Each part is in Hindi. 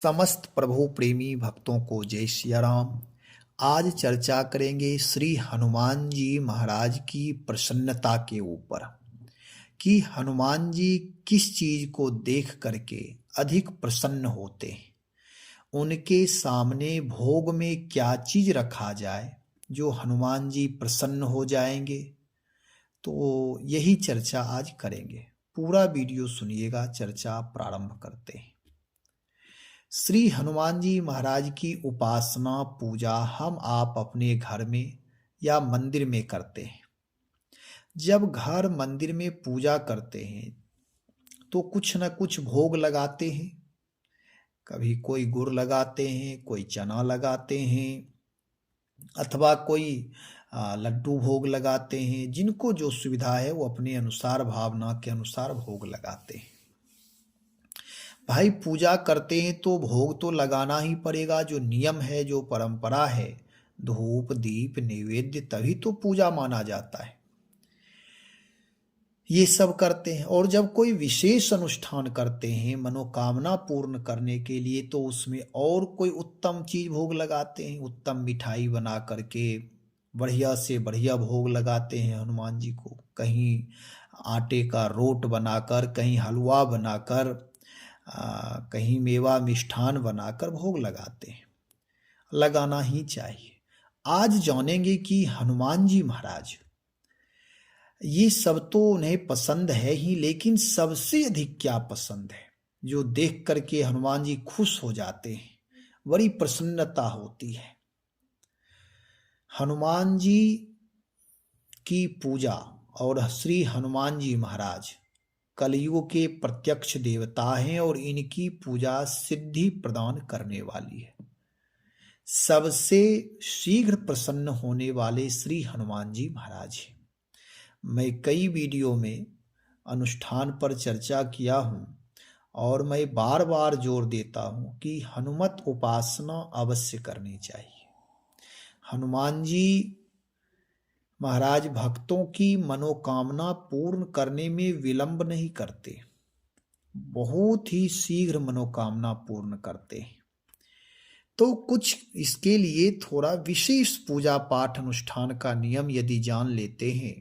समस्त प्रभु प्रेमी भक्तों को जय सिया राम। आज चर्चा करेंगे श्री हनुमान जी महाराज की प्रसन्नता के ऊपर कि हनुमान जी किस चीज को देख करके अधिक प्रसन्न होते हैं। उनके सामने भोग में क्या चीज रखा जाए जो हनुमान जी प्रसन्न हो जाएंगे। तो यही चर्चा आज करेंगे। पूरा वीडियो सुनिएगा, चर्चा प्रारंभ करते हैं। श्री हनुमान जी महाराज की उपासना पूजा हम आप अपने घर में या मंदिर में करते हैं। जब घर मंदिर में पूजा करते हैं तो कुछ न कुछ भोग लगाते हैं। कभी कोई गुड़ लगाते हैं, कोई चना लगाते हैं, अथवा कोई लड्डू भोग लगाते हैं। जिनको जो सुविधा है वो अपने अनुसार, भावना के अनुसार भोग लगाते हैं। भाई पूजा करते हैं तो भोग तो लगाना ही पड़ेगा। जो नियम है, जो परंपरा है, धूप दीप नैवेद्य, तभी तो पूजा माना जाता है। ये सब करते हैं। और जब कोई विशेष अनुष्ठान करते हैं मनोकामना पूर्ण करने के लिए, तो उसमें और कोई उत्तम चीज भोग लगाते हैं। उत्तम मिठाई बना करके बढ़िया से बढ़िया भोग लगाते हैं हनुमान जी को। कहीं आटे का रोट बनाकर, कहीं हलवा बनाकर, कहीं मेवा मिष्ठान बनाकर भोग लगाते हैं। लगाना ही चाहिए। आज जानेंगे कि हनुमान जी महाराज, ये सब तो उन्हें पसंद है ही, लेकिन सबसे अधिक क्या पसंद है जो देख करके हनुमान जी खुश हो जाते हैं, बड़ी प्रसन्नता होती है। हनुमान जी की पूजा और श्री हनुमान जी महाराज कलयुग के प्रत्यक्ष देवता हैं और इनकी पूजा सिद्धि प्रदान करने वाली है। सबसे शीघ्र प्रसन्न होने वाले श्री हनुमान जी महाराज हैं। मैं कई वीडियो में अनुष्ठान पर चर्चा किया हूं और मैं बार बार जोर देता हूं कि हनुमत उपासना अवश्य करनी चाहिए। हनुमान जी महाराज भक्तों की मनोकामना पूर्ण करने में विलंब नहीं करते, बहुत ही शीघ्र मनोकामना पूर्ण करते हैं। तो कुछ इसके लिए थोड़ा विशेष पूजा पाठ अनुष्ठान का नियम यदि जान लेते हैं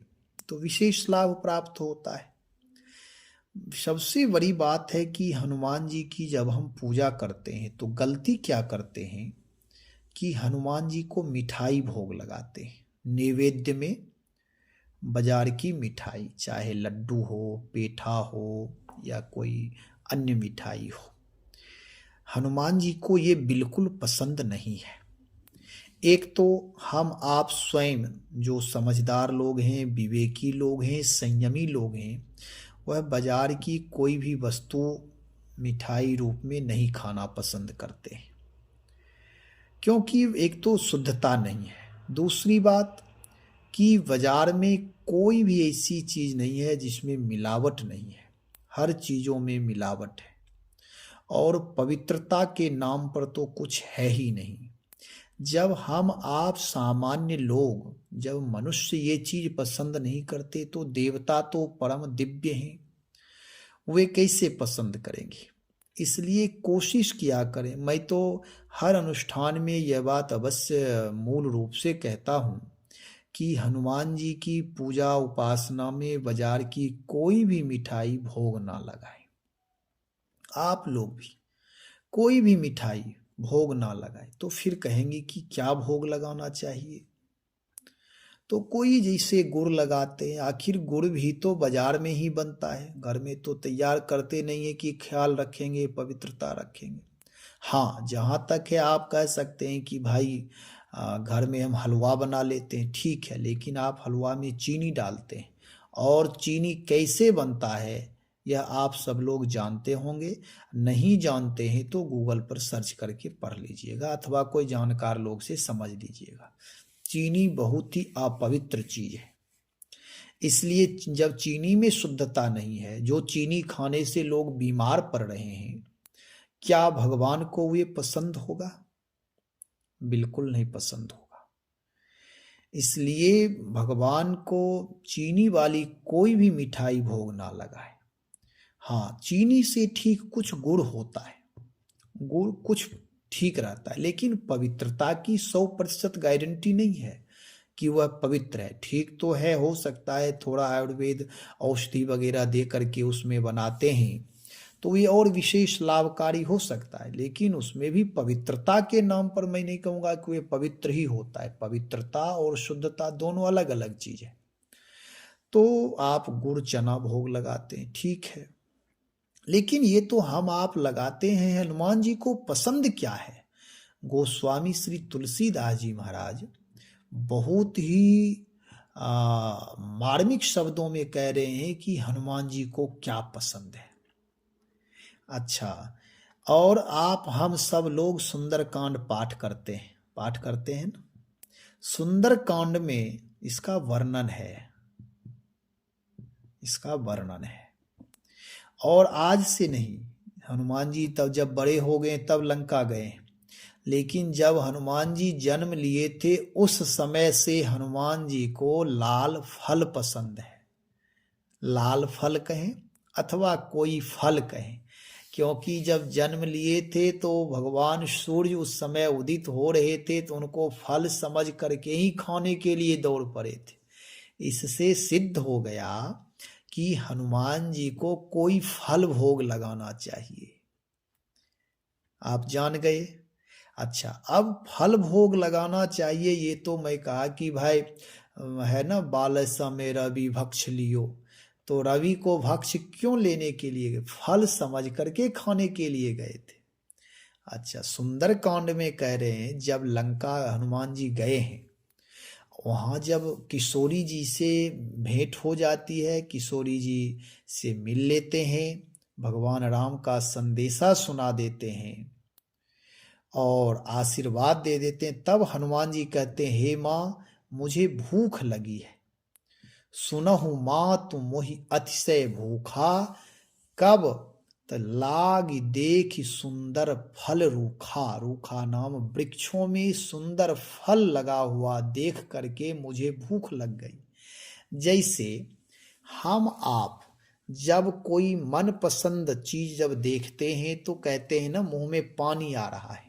तो विशेष लाभ प्राप्त होता है। सबसे बड़ी बात है कि हनुमान जी की जब हम पूजा करते हैं तो गलती क्या करते हैं कि हनुमान जी को मिठाई भोग लगाते हैं। नैवेद्य में बाजार की मिठाई, चाहे लड्डू हो, पेठा हो या कोई अन्य मिठाई हो, हनुमान जी को ये बिल्कुल पसंद नहीं है। एक तो हम आप स्वयं जो समझदार लोग हैं, विवेकी लोग हैं, संयमी लोग हैं, वह बाजार की कोई भी वस्तु मिठाई रूप में नहीं खाना पसंद करते हैं, क्योंकि एक तो शुद्धता नहीं है। दूसरी बात कि बाजार में कोई भी ऐसी चीज नहीं है जिसमें मिलावट नहीं है। हर चीजों में मिलावट है और पवित्रता के नाम पर तो कुछ है ही नहीं। जब हम आप सामान्य लोग, जब मनुष्य ये चीज पसंद नहीं करते तो देवता तो परम दिव्य हैं, वे कैसे पसंद करेंगे। इसलिए कोशिश किया करें। मैं तो हर अनुष्ठान में यह बात अवश्य मूल रूप से कहता हूं कि हनुमान जी की पूजा उपासना में बाजार की कोई भी मिठाई भोग ना लगाएं। आप लोग भी कोई भी मिठाई भोग ना लगाए तो फिर कहेंगे कि क्या भोग लगाना चाहिए। तो कोई जैसे गुड़ लगाते हैं, आखिर गुड़ भी तो बाजार में ही बनता है, घर में तो तैयार करते नहीं है कि ख्याल रखेंगे, पवित्रता रखेंगे। हाँ, जहाँ तक है आप कह सकते हैं कि भाई घर में हम हलवा बना लेते हैं, ठीक है, लेकिन आप हलवा में चीनी डालते हैं और चीनी कैसे बनता है यह आप सब लोग जानते होंगे। नहीं जानते हैं तो गूगल पर सर्च करके पढ़ लीजिएगा अथवा कोई जानकार लोग से समझ लीजिएगा। चीनी बहुत ही अपवित्र चीज है। इसलिए जब चीनी में शुद्धता नहीं है, जो चीनी खाने से लोग बीमार पड़ रहे हैं, क्या भगवान को ये पसंद होगा? बिल्कुल नहीं पसंद होगा। इसलिए भगवान को चीनी वाली कोई भी मिठाई भोग ना लगाए। हाँ, चीनी से ठीक कुछ गुड़ होता है, गुण कुछ ठीक रहता है, लेकिन पवित्रता की 100% गारंटी नहीं है कि वह पवित्र है। ठीक तो है, हो सकता है थोड़ा आयुर्वेद औषधि वगैरह दे करके उसमें बनाते हैं तो ये और विशेष लाभकारी हो सकता है, लेकिन उसमें भी पवित्रता के नाम पर मैं नहीं कहूँगा कि ये पवित्र ही होता है। पवित्रता और शुद्धता दोनों अलग अलग चीज है। तो आप गुड़ चना भोग लगाते हैं, ठीक है, लेकिन ये तो हम आप लगाते हैं, हनुमान जी को पसंद क्या है? गोस्वामी श्री तुलसीदास जी महाराज बहुत ही मार्मिक शब्दों में कह रहे हैं कि हनुमान जी को क्या पसंद है। अच्छा, और आप हम सब लोग सुंदरकांड पाठ करते हैं ना। सुंदरकांड में इसका वर्णन है, और आज से नहीं, हनुमान जी तब जब बड़े हो गए तब लंका गए, लेकिन जब हनुमान जी जन्म लिए थे उस समय से हनुमान जी को लाल फल पसंद है। लाल फल कहें अथवा कोई फल कहें, क्योंकि जब जन्म लिए थे तो भगवान सूर्य उस समय उदित हो रहे थे, तो उनको फल समझ करके ही खाने के लिए दौड़ पड़े थे। इससे सिद्ध हो गया कि हनुमान जी को कोई फल भोग लगाना चाहिए। आप जान गए। अच्छा, अब फल भोग लगाना चाहिए, ये तो मैं कहा कि भाई है ना, बाल समय रवि भक्ष लियो, तो रवि को भक्ष क्यों लेने के लिए गए? फल समझ करके खाने के लिए गए थे। अच्छा, सुंदर कांड में कह रहे हैं जब लंका हनुमान जी गए हैं, वहाँ जब किशोरी जी से भेंट हो जाती है, किशोरी जी से मिल लेते हैं, भगवान राम का संदेशा सुना देते हैं और आशीर्वाद दे देते हैं, तब हनुमान जी कहते हैं हे माँ मुझे भूख लगी है। सुनहु माँ तुम मोहि अतिशय भूखा, कब त लाग देख सुंदर फल रूखा। रूखा नाम वृक्षों में सुंदर फल लगा हुआ देख करके मुझे भूख लग गई। जैसे हम आप जब कोई मनपसंद चीज जब देखते हैं तो कहते हैं ना मुंह में पानी आ रहा है,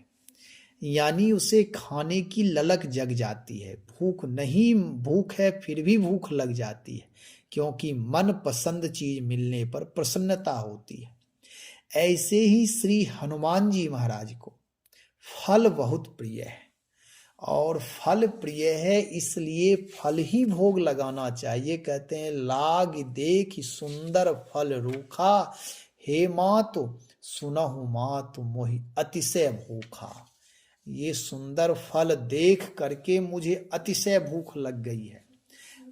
यानी उसे खाने की ललक जग जाती है। भूख नहीं, भूख है फिर भी भूख लग जाती है, क्योंकि मन पसंद चीज मिलने पर प्रसन्नता होती है। ऐसे ही श्री हनुमान जी महाराज को फल बहुत प्रिय है, और फल प्रिय है इसलिए फल ही भोग लगाना चाहिए। कहते हैं लाग देख सुंदर फल रूखा, हे मातु सुनहु मातु मोहि अतिशय भूखा। ये सुंदर फल देख करके मुझे अतिशय भूख लग गई है,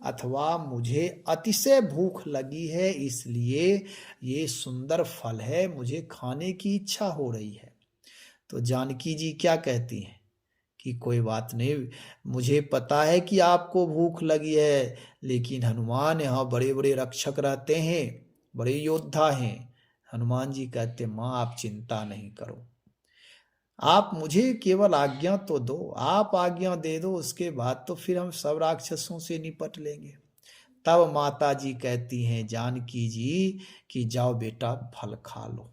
अथवा मुझे अतिशय भूख लगी है, इसलिए ये सुंदर फल है, मुझे खाने की इच्छा हो रही है। तो जानकी जी क्या कहती हैं कि कोई बात नहीं, मुझे पता है कि आपको भूख लगी है, लेकिन हनुमान यहाँ बड़े बड़े रक्षक रहते हैं, बड़े योद्धा हैं। हनुमान जी कहते माँ आप चिंता नहीं करो, आप मुझे केवल आज्ञा तो दो, आप आज्ञा दे दो, उसके बाद तो फिर हम सब राक्षसों से निपट लेंगे। तब माता जी कहती हैं जानकी जी कि जाओ बेटा फल खा लो।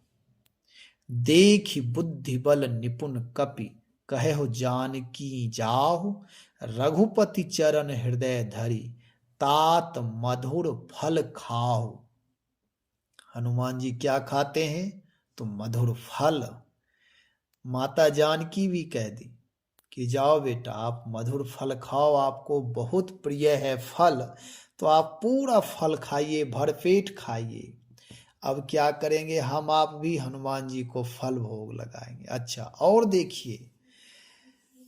देख बुद्धि बल निपुण कपि, कहे हो जानकी जाहु, रघुपति चरण हृदय धरी, तात मधुर फल खाओ। हनुमान जी क्या खाते हैं? तो मधुर फल। माता जानकी भी कह दी कि जाओ बेटा आप मधुर फल खाओ, आपको बहुत प्रिय है फल, तो आप पूरा फल खाइए, भरपेट खाइए। अब क्या करेंगे हम आप भी हनुमान जी को फल भोग लगाएंगे। अच्छा, और देखिए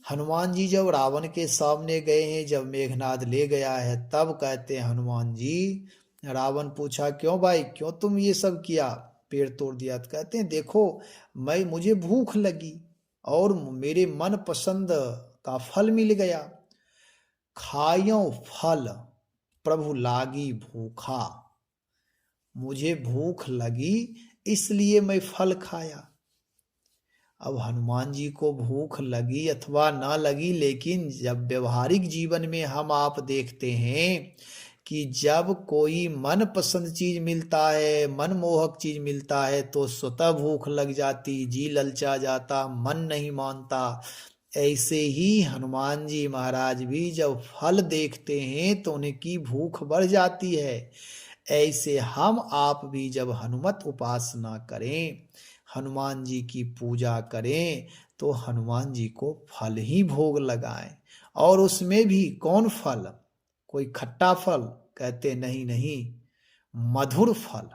हनुमान जी जब रावण के सामने गए हैं, जब मेघनाद ले गया है, तब कहते हैं हनुमान जी, रावण पूछा क्यों भाई, क्यों तुम ये सब किया, पेड़ तोड़ दिया? तो कहते हैं देखो मुझे भूख लगी और मेरे मन पसंद का फल मिल गया, खायो फल प्रभु लागी भूखा। मुझे भूख लगी इसलिए मैं फल खाया। अब हनुमान जी को भूख लगी अथवा ना लगी, लेकिन जब व्यवहारिक जीवन में हम आप देखते हैं कि जब कोई मन पसंद चीज मिलता है, मनमोहक चीज मिलता है, तो स्वतः भूख लग जाती, जी ललचा जाता, मन नहीं मानता। ऐसे ही हनुमान जी महाराज भी जब फल देखते हैं तो उनकी भूख बढ़ जाती है। ऐसे हम आप भी जब हनुमत उपासना करें, हनुमान जी की पूजा करें, तो हनुमान जी को फल ही भोग लगाएं। और उसमें भी कौन फल? कोई खट्टा फल? कहते नहीं नहीं, मधुर फल।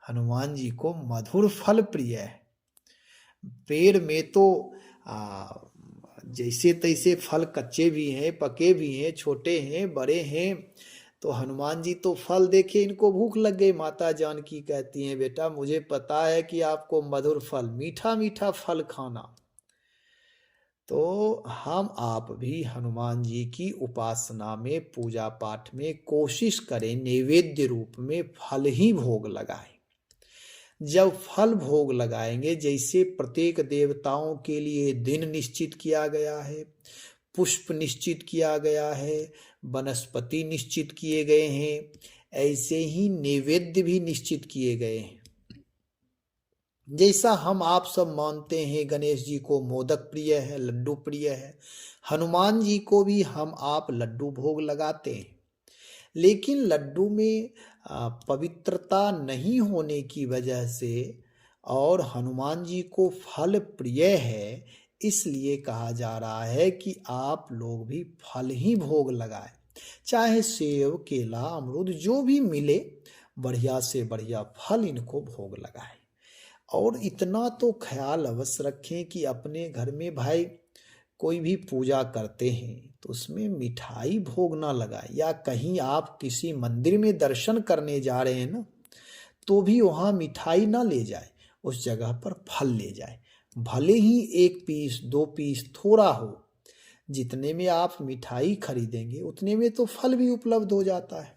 हनुमान जी को मधुर फल प्रिय है। पेड़ में तो आ, जैसे तैसे फल कच्चे भी हैं, पके भी हैं, छोटे हैं, बड़े हैं। तो हनुमान जी तो फल देखे इनको भूख लग गई। माता जानकी कहती हैं, बेटा मुझे पता है कि आपको मधुर फल, मीठा मीठा फल खाना। तो हम आप भी हनुमान जी की उपासना में, पूजा पाठ में कोशिश करें नैवेद्य रूप में फल ही भोग लगाएं। जब फल भोग लगाएंगे, जैसे प्रत्येक देवताओं के लिए दिन निश्चित किया गया है, पुष्प निश्चित किया गया है, वनस्पति निश्चित किए गए हैं, ऐसे ही नैवेद्य भी निश्चित किए गए हैं। जैसा हम आप सब मानते हैं गणेश जी को मोदक प्रिय है, लड्डू प्रिय है, हनुमान जी को भी हम आप लड्डू भोग लगाते हैं। लेकिन लड्डू में पवित्रता नहीं होने की वजह से और हनुमान जी को फल प्रिय है, इसलिए कहा जा रहा है कि आप लोग भी फल ही भोग लगाएं। चाहे सेब, केला, अमरूद जो भी मिले, बढ़िया से बढ़िया फल इनको भोग लगाएं। और इतना तो ख्याल अवश्य रखें कि अपने घर में भाई कोई भी पूजा करते हैं तो उसमें मिठाई भोग ना लगाए, या कहीं आप किसी मंदिर में दर्शन करने जा रहे हैं ना, तो भी वहाँ मिठाई ना ले जाए, उस जगह पर फल ले जाए। भले ही 1 पीस 2 पीस थोड़ा हो, जितने में आप मिठाई खरीदेंगे उतने में तो फल भी उपलब्ध हो जाता है।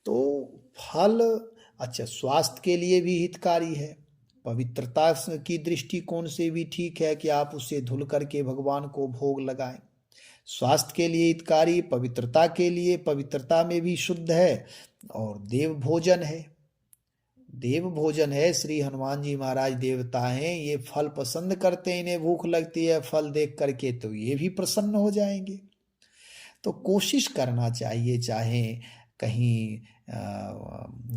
तो फल अच्छा स्वास्थ्य के लिए भी हितकारी है, पवित्रता की दृष्टिकोण से भी ठीक है कि आप उसे धुल करके भगवान को भोग लगाएं। स्वास्थ्य के लिए हितकारी, पवित्रता के लिए, पवित्रता में भी शुद्ध है, और देव भोजन है। देव भोजन है। श्री हनुमान जी महाराज देवता हैं, ये फल पसंद करते हैं, इन्हें भूख लगती है फल देख करके, तो ये भी प्रसन्न हो जाएंगे। तो कोशिश करना चाहिए, चाहे कहीं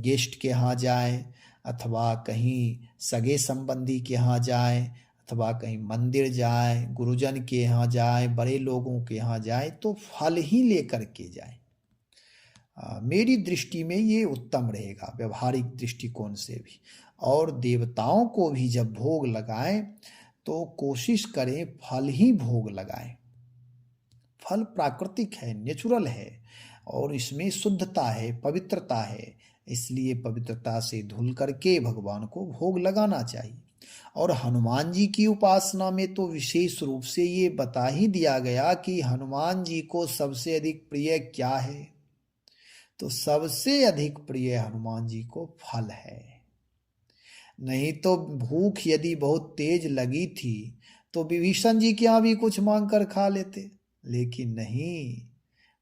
गेस्ट के यहाँ जाएं, अथवा कहीं सगे संबंधी के यहाँ जाएं, अथवा कहीं मंदिर जाएं, गुरुजन के यहाँ जाएं, बड़े लोगों के यहाँ जाएं, तो फल ही लेकर के जाएं। मेरी दृष्टि में ये उत्तम रहेगा, व्यवहारिक दृष्टिकोण से भी। और देवताओं को भी जब भोग लगाएं तो कोशिश करें फल ही भोग लगाएं। फल प्राकृतिक है, नेचुरल है, और इसमें शुद्धता है, पवित्रता है, इसलिए पवित्रता से धुल करके भगवान को भोग लगाना चाहिए। और हनुमान जी की उपासना में तो विशेष रूप से ये बता ही दिया गया कि हनुमान जी को सबसे अधिक प्रिय क्या है, तो सबसे अधिक प्रिय हनुमान जी को फल है। नहीं तो भूख यदि बहुत तेज लगी थी तो विभीषण जी के यहाँ भी कुछ मांग कर खा लेते, लेकिन नहीं,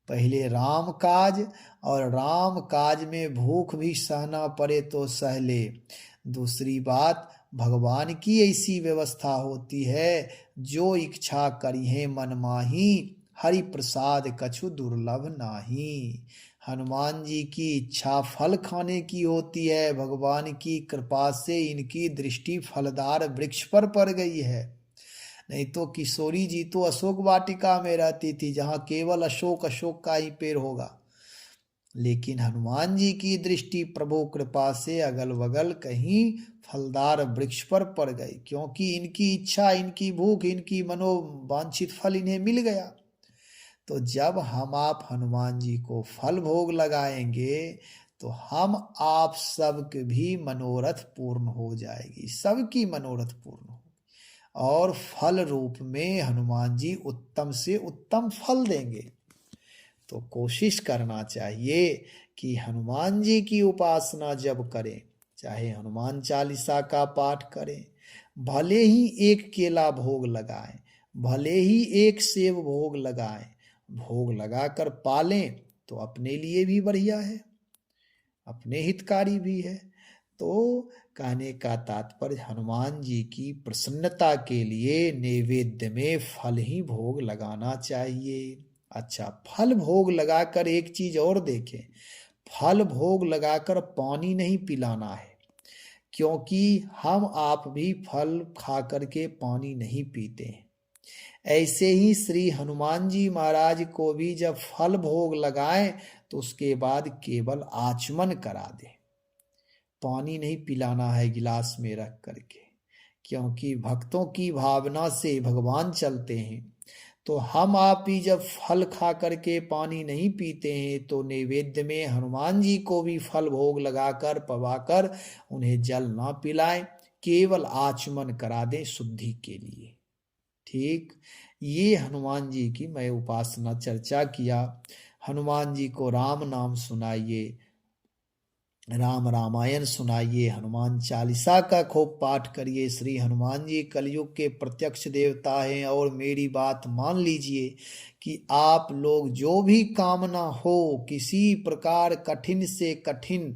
पहले राम काज, और राम काज में भूख भी सहना पड़े तो सह ले। दूसरी बात, भगवान की ऐसी व्यवस्था होती है, जो इच्छा करिहे मन माही, हरि प्रसाद कछु दुर्लभ नाही। हनुमान जी की इच्छा फल खाने की होती है, भगवान की कृपा से इनकी दृष्टि फलदार वृक्ष पर पड़ गई है। नहीं तो किशोरी जी तो अशोक वाटिका में रहती थी, जहाँ केवल अशोक अशोक का ही पेड़ होगा। लेकिन हनुमान जी की दृष्टि प्रभु कृपा से अगल बगल कहीं फलदार वृक्ष पर पड़ गई, क्योंकि इनकी इच्छा, इनकी भूख, इनकी मनोवांछित फल इन्हें मिल गया। तो जब हम आप हनुमान जी को फल भोग लगाएंगे तो हम आप सबके भी मनोरथ पूर्ण हो जाएगी, सबकी मनोरथ पूर्ण हो, और फल रूप में हनुमान जी उत्तम से उत्तम फल देंगे। तो कोशिश करना चाहिए कि हनुमान जी की उपासना जब करें, चाहे हनुमान चालीसा का पाठ करें, भले ही 1 केला भोग लगाएं, भले ही 1 सेब भोग लगाएं, भोग लगाकर पालें, तो अपने लिए भी बढ़िया है, अपने हितकारी भी है। तो कहने का तात्पर्य हनुमान जी की प्रसन्नता के लिए नैवेद्य में फल ही भोग लगाना चाहिए। अच्छा, फल भोग लगाकर एक चीज और देखें, फल भोग लगाकर पानी नहीं पिलाना है, क्योंकि हम आप भी फल खा करके पानी नहीं पीते हैं। ऐसे ही श्री हनुमान जी महाराज को भी जब फल भोग लगाएं तो उसके बाद केवल आचमन करा दें, पानी नहीं पिलाना है गिलास में रख करके, क्योंकि भक्तों की भावना से भगवान चलते हैं। तो हम आप ही जब फल खा करके पानी नहीं पीते हैं तो नैवेद्य में हनुमान जी को भी फल भोग लगाकर पवाकर उन्हें जल ना पिलाएं, केवल आचमन करा दें शुद्धि के लिए। ठीक, ये हनुमान जी की मैं उपासना चर्चा किया। हनुमान जी को राम नाम सुनाइए, राम रामायण सुनाइए, हनुमान चालीसा का खूब पाठ करिए। श्री हनुमान जी कलयुग के प्रत्यक्ष देवता हैं। और मेरी बात मान लीजिए कि आप लोग जो भी कामना हो, किसी प्रकार कठिन से कठिन,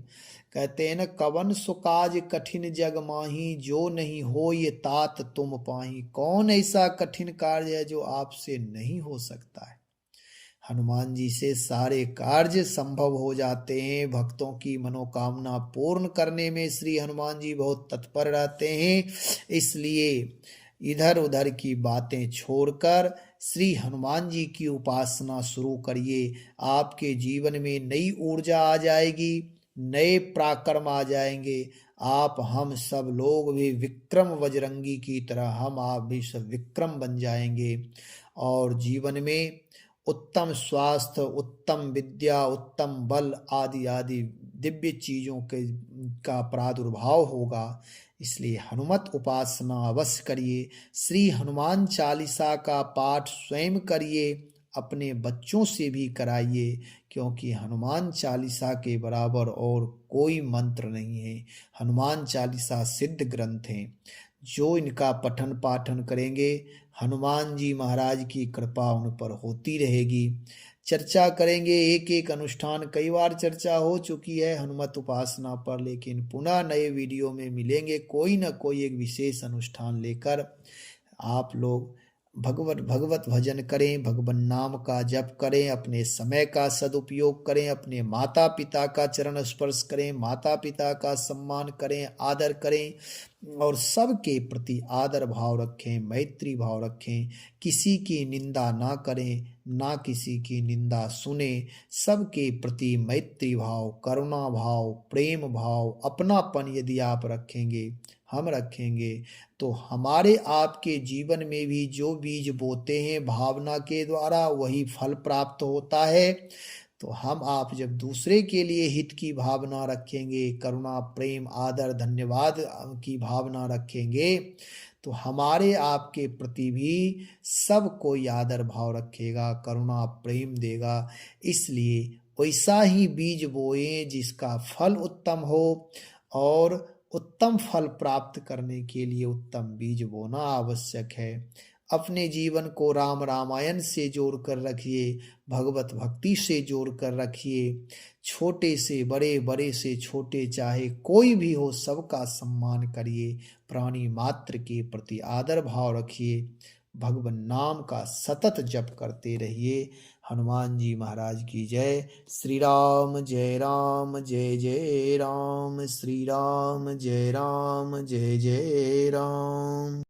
कहते हैं ना, कवन सुकाज कठिन जग माही, जो नहीं हो ये तात तुम पाही। कौन ऐसा कठिन कार्य है जो आपसे नहीं हो सकता है? हनुमान जी से सारे कार्य संभव हो जाते हैं। भक्तों की मनोकामना पूर्ण करने में श्री हनुमान जी बहुत तत्पर रहते हैं। इसलिए इधर उधर की बातें छोड़कर श्री हनुमान जी की उपासना शुरू करिए। आपके जीवन में नई ऊर्जा आ जाएगी, नए पराक्रम आ जाएंगे। आप हम सब लोग भी विक्रम बजरंगी की तरह हम आप भी सब विक्रम बन जाएंगे और जीवन में उत्तम स्वास्थ्य, उत्तम विद्या, उत्तम बल आदि आदि दिव्य चीजों के का प्रादुर्भाव होगा। इसलिए हनुमत उपासना अवश्य करिए। श्री हनुमान चालीसा का पाठ स्वयं करिए, अपने बच्चों से भी कराइए, क्योंकि हनुमान चालीसा के बराबर और कोई मंत्र नहीं है। हनुमान चालीसा सिद्ध ग्रंथ है। जो इनका पठन पाठन करेंगे, हनुमान जी महाराज की कृपा उन पर होती रहेगी। चर्चा करेंगे, एक एक अनुष्ठान कई बार चर्चा हो चुकी है हनुमत उपासना पर, लेकिन पुनः नए वीडियो में मिलेंगे कोई न कोई एक विशेष अनुष्ठान लेकर। आप लोग भगवत भजन करें, भगवान नाम का जप करें, अपने समय का सदुपयोग करें, अपने माता पिता का चरण स्पर्श करें, माता पिता का सम्मान करें, आदर करें और सबके प्रति आदर भाव रखें, मैत्री भाव रखें। किसी की निंदा ना करें, ना किसी की निंदा सुने। सबके प्रति मैत्री भाव, करुणा भाव, प्रेम भाव, अपनापन यदि आप रखेंगे, हम रखेंगे, तो हमारे आपके जीवन में भी जो बीज बोते हैं भावना के द्वारा वही फल प्राप्त होता है। तो हम आप जब दूसरे के लिए हित की भावना रखेंगे, करुणा, प्रेम, आदर, धन्यवाद की भावना रखेंगे, तो हमारे आपके प्रति भी सब कोई आदर भाव रखेगा, करुणा प्रेम देगा। इसलिए वैसा ही बीज बोए जिसका फल उत्तम हो, और उत्तम फल प्राप्त करने के लिए उत्तम बीज बोना आवश्यक है। अपने जीवन को राम रामायण से जोड़कर रखिए, भगवत भक्ति से जोड़कर रखिए। छोटे से बड़े, बड़े से छोटे, चाहे कोई भी हो, सबका सम्मान करिए। प्राणी मात्र के प्रति आदर भाव रखिए। भगवान नाम का सतत जप करते रहिए। हनुमान जी महाराज की जय। श्री राम जय राम, जय जय राम। श्री राम जय राम, जय जय राम।